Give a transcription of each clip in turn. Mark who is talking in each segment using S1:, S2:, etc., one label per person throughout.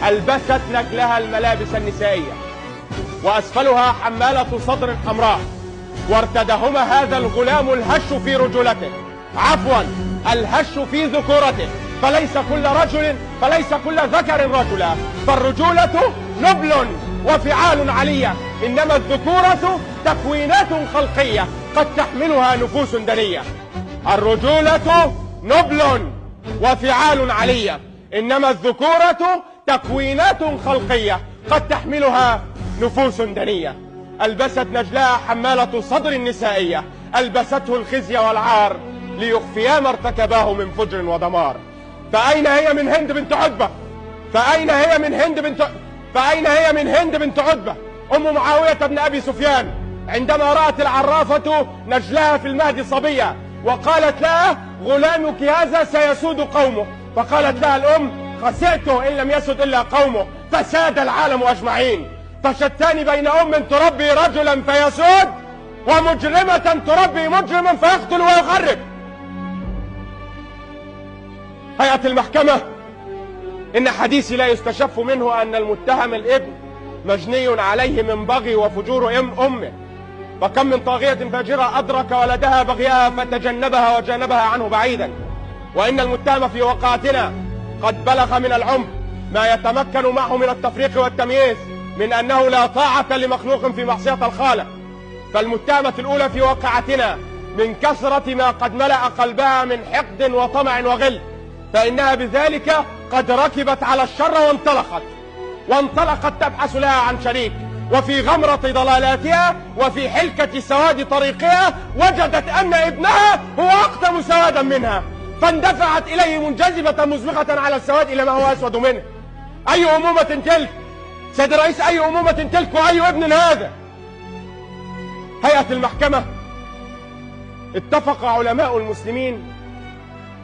S1: ألبست نجلها الملابس النسائية وأسفلها حمالة صدر حمراء، وارتدهما هذا الغلام الهش في رجولته، عفوا الهش في ذكورته، فليس كل ذكر رجلا، فالرجولة نبل وفعال علية، إنما الذكورة تكوينات خلقية قد تحملها نفوس دنية. الرجولة نبل وفعال علية، إنما الذكورة تكوينات خلقية قد تحملها نفوس دنية. ألبست نجلاها حمالة صدر النسائية، ألبسته الخزي والعار ليخفيا ما ارتكباه من فجر ودمار. فأين هي من هند بنت عتبة؟ فأين هي من هند بنت عتبة أم معاوية بن أبي سفيان عندما رأت العرافة نجلاها في المهد صبية وقالت لها غلامك هذا سيسود قومه؟ فقالت لها الأم خسئته إن لم يسد إلا قومه، فساد العالم أجمعين. فشتان بين أم تربي رجلا فيسود ومجرمة تربي مجرما فيقتل ويخرب. هيئة المحكمة، إن حديثي لا يستشف منه أن المتهم الابن مجني عليه من بغي وفجور أمه، فكم من طاغية فاجرة أدرك ولدها بغيها فتجنبها وجانبها عنه بعيدا. وإن المتهم في وقعتنا قد بلغ من العمر ما يتمكن معه من التفريق والتمييز من أنه لا طاعة لمخلوق في معصية الخالق. فالمتهمة الأولى في واقعتنا من كثرة ما قد ملأ قلبها من حقد وطمع وغل، فإنها بذلك قد ركبت على الشر وانطلقت تبحث لها عن شريك، وفي غمرة ضلالاتها وفي حلكة سواد طريقها وجدت أن ابنها هو أقدم سوادا منها، فاندفعت إليه منجذبة مزبغة على السواد إلى ما هو أسود منه. أي أمومة تلك سيد الرئيس؟ أي أمومة تلك وأي ابن هذا؟ هيئة المحكمة، اتفق علماء المسلمين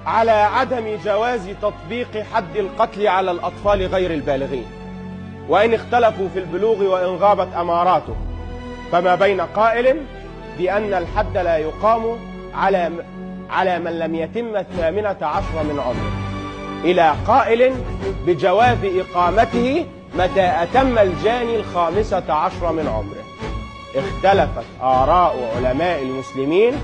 S1: على عدم جواز تطبيق حد القتل على الأطفال غير البالغين، وإن اختلفوا في البلوغ وإن غابت أماراته، فما بين قائل بأن الحد لا يقام على من لم يتم 18 من عمره، إلى قائل بجواز إقامته متى أتم الجاني 15 من عمره. اختلفت آراء علماء المسلمين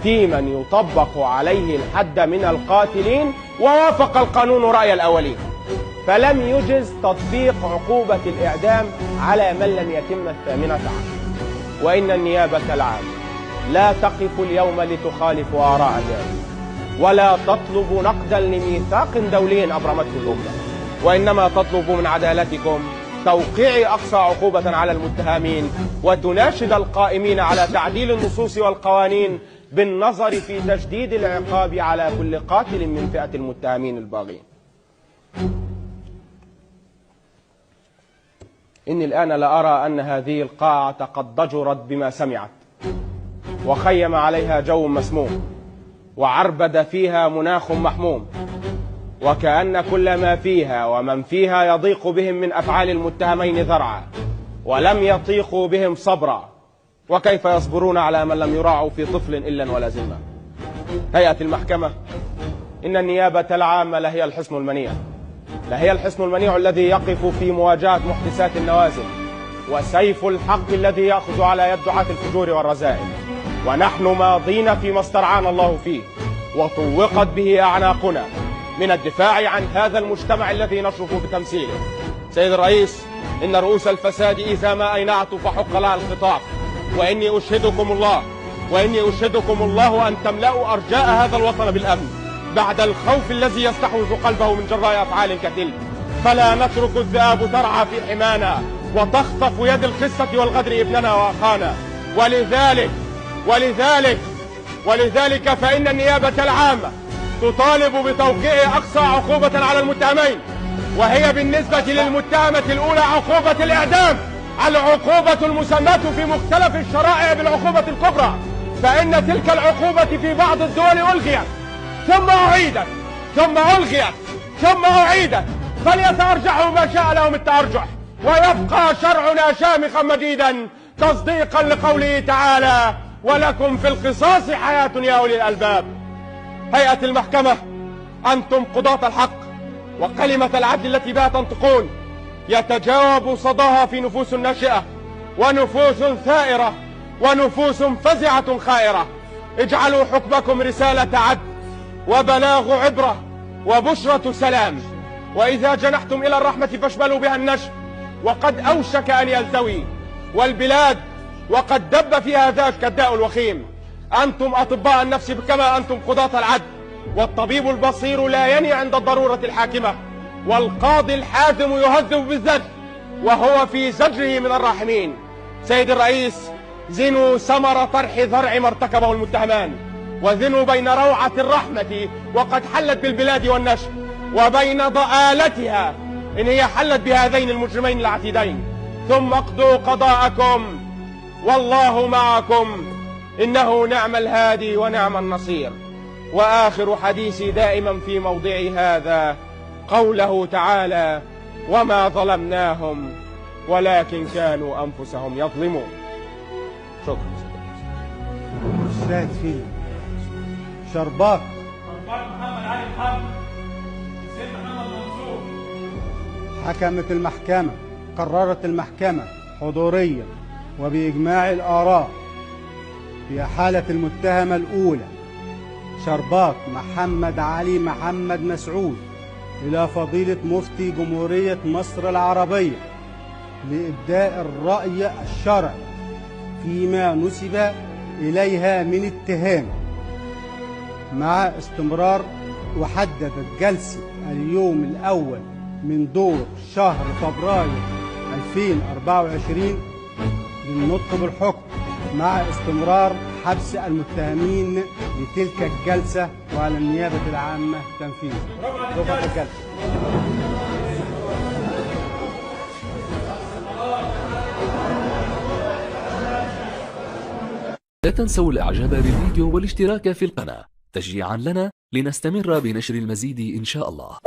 S1: في من يطبق عليه الحد من القاتلين، ووافق القانون رأي الأولين، فلم يجز تطبيق عقوبة الإعدام على من لم يتم 18. وإن النيابة العامة لا تقف اليوم لتخالف آراء ذلك، ولا تطلب نقدا لميثاق دولي أبرمته الأمة، وإنما تطلب من عدالتكم توقيع أقصى عقوبة على المتهمين، وتناشد القائمين على تعديل النصوص والقوانين بالنظر في تشديد العقاب على كل قاتل من فئة المتهمين الباغين. إني الآن لأرى أن هذه القاعة قد ضجرت بما سمعت، وخيم عليها جو مسموم، وعربد فيها مناخ محموم، وكأن كل ما فيها ومن فيها يضيق بهم من أفعال المتهمين ذرعا، ولم يطيقوا بهم صبرا، وكيف يصبرون على من لم يراعوا في طفل إلا ولا ذمة. هيئة المحكمة، إن النيابة العامة لهي الحصن المنيع الذي يقف في مواجهة محدثات النوازل، وسيف الحق الذي يأخذ على يد دعاة الفجور والرذائل، ونحن ماضين فيما استرعانا الله فيه وطوقت به أعناقنا من الدفاع عن هذا المجتمع الذي نشرف بتمثيله. سيد الرئيس، إن رؤوس الفساد إذا ما أينعت فحق لها الخطاب، وإني أشهدكم الله أن تملأوا أرجاء هذا الوطن بالأمن بعد الخوف الذي يستحوذ قلبه من جراء أفعال كتلك، فلا نترك الذئاب ترعى في حمانا وتخطف يد الخسة والغدر ابننا وأخانا. ولذلك فإن النيابة العامة تطالب بتوقيع أقصى عقوبة على المتهمين، وهي بالنسبة للمتهمة الأولى عقوبة الإعدام، العقوبة المسماة في مختلف الشرائع بالعقوبة الكبرى، فإن تلك العقوبة في بعض الدول ألغيت ثم أعيدت ثم ألغيت ثم أعيدت، فليتأرجحوا ما شاء لهم التأرجح، ويبقى شرعنا شامخا مجيدا تصديقا لقوله تعالى: ولكم في القصاص حياة يا أولي الألباب. هيئة المحكمة، أنتم قضاة الحق وكلمة العدل التي بها تنطقون، يتجاوب صداها في نفوس ناشئة ونفوس ثائرة ونفوس فزعة خائرة. اجعلوا حكمكم رسالة عدل وبلاغ عبرة وبشرة سلام، وإذا جنحتم إلى الرحمة فاشملوا بها النشر، وقد أوشك أن يلتوي والبلاد وقد دب فيها ذاك الداء الوخيم. أنتم أطباء النفس كما أنتم قضاة العدل، والطبيب البصير لا يني عند الضرورة الحاكمة، والقاضي الحازم يهذب بالزجر وهو في زجره من الراحمين. سيد الرئيس، زنوا ثمر طرح ذرع ما ارتكبه المتهمان، وزنوا بين روعة الرحمة وقد حلت بالبلاد والنشر، وبين ضآلتها إن هي حلت بهذين المجرمين العتيدين، ثم اقضوا قضاءكم والله معكم، إنه نعم الهادي ونعم النصير. وآخر حديثي دائما في موضع هذا قوله تعالى: وما ظلمناهم ولكن كانوا أنفسهم يظلمون. شكرا.
S2: شاهد فيلم شربات
S3: محمد علي الحرب سيد محمد منصور.
S2: حكمت المحكمة، قررت المحكمة حضوريا وبإجماع الآراء في حالة المتهمة الأولى شربات محمد علي محمد مسعود إلى فضيلة مفتي جمهورية مصر العربية لإبداء الرأي الشرعي فيما نسب إليها من اتهام، مع استمرار. وحددت جلسة اليوم الأول من دور شهر فبراير 2024 للنطق بالحكم، مع استمرار حبس المتهمين لتلك الجلسة، وعلى النيابة العامة تنفيذ رفع الجلسة.
S4: لا تنسوا الاعجاب بالفيديو والاشتراك في القناة تشجيعا لنا لنستمر بنشر المزيد إن شاء الله.